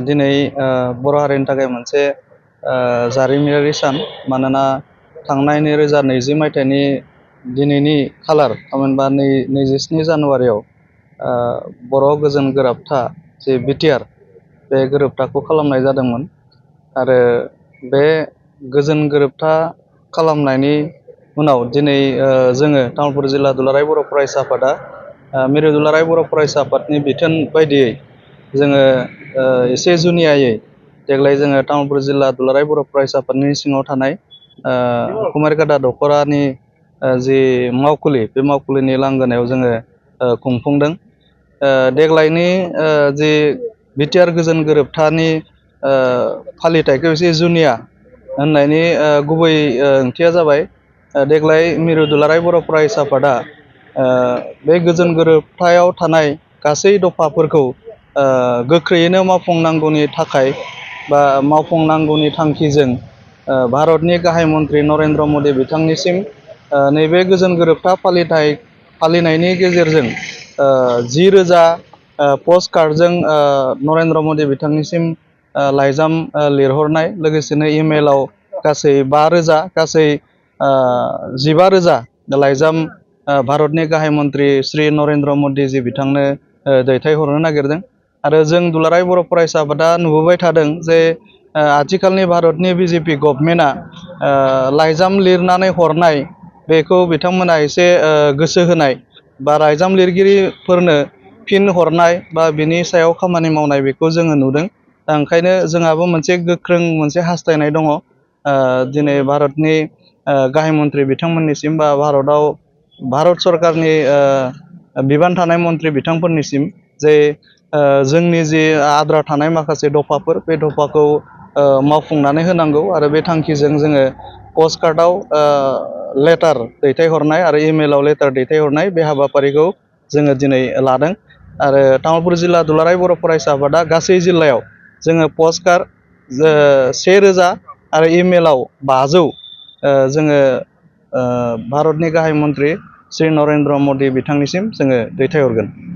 दिनै बर' हारिनि थाखाय मोनसे जारिमिनारि सान। मानोना थांनाय 2020 मायथाइनि दिनैनि खालार थामहिनबा 27 जानुवारियाव बर' गोजोन गोरोबथा जे बिटिआर बे गोरोबथाखौ खालामनाय जादोंमोन। आरो बे गोजोन गोरोबथा खालामनायनि उनाव दिनै जोङो तामुलपुर जिल्ला दुलाराय बर' फरायसा आफादा मिरु दुलाराय बर' फरायसा आफादनि बिथोन बायदियै जोङो एसे जुनियायै देग्लाय जोङो तामुलपुर जिल्ला दुलाराय बर' फरायसा आफादनि सिङाव थानाय कुमारिकाटा दख'रानि जि मावखुलि, बे मावखुलिनि लांगोनायाव जोङो खुंफुंदों। देग्लायनि जि बिटिआर गोजोन गोरोबथानि फालिथायखौ एसे जुनिया होननायनि गुबै ओंथिया जाबाय, देग्लाय मिरु दुलाराय बर' फरायसा आफादा बे गोजोन गोरोबथायाव थानाय गासै दफाफोरखौ गोख्रैयैनो मावफुंनांगौनि थाखाय बा मावफुंनांगौनि थांखिजों भारतनि गाहाय मन्त्रि नरेन्द्र मदि बिथांनिसिम नैबे गोजोन गोरोबथा फालिनायनि गेजेरजों 10,000 पस्ट कार्डजों नरेन्द्र मदि बिथांनिसिम लाइजाम लिरहरनाय, लोगोसेनो इमेलाव गासै 5,000 गासै 15,000 लाइजाम भारतनि गाहाय मन्त्रि श्री नरेन्द्र मदिजी बिथांनो दैथायहरनो नागिरदों। आरो जों दुलाराय बर' फरायसा आफादा नुबोबाय थादों जे आथिखालनि भारतनि बिजेपि गभर्नमेन्टआ लाइजाम लिरनानै हरनाय बेखौ बिथांमोना एसे गोसो होनाय बा लाइजाम लिरगिरिफोरनो फिन हरनाय बा बिनि सायाव खामानि मावनाय बेखौ जोङो नुदों। दा ओंखायनो जोंहाबो मोनसे गोख्रों मोनसे हास्थायनाय दङ दिनै भारतनि गाहाय मन्त्रि बिथांमोननिसिम बा भारत सरकारनि बिबान थानाय मन्त्रि बिथांफोरनिसिम जे जोंनि जि आद्रा थानाय माखासे दफाफोर, बे दफाखौ मावफुंनानै होनांगौ। आरो बे थांखिजों जोङो पस्ट कार्डआव लेटार दैथायहरनाय आरो इमेलाव लेटार दैथायहरनाय बे हाबाफारिखौ जोङो दिनै लादों। आरो तामुलपुर जिल्ला दुलाराय बर' फरायसा आफादा गासै जिल्लायाव जोङो पस्ट कार्ड 1,000 आरो इमेलाव 500 जोङो भारतनि गाहाय मन्त्रि श्री नरेन्द्र मदि बिथांनिसिम जोङो दैथायहरगोन।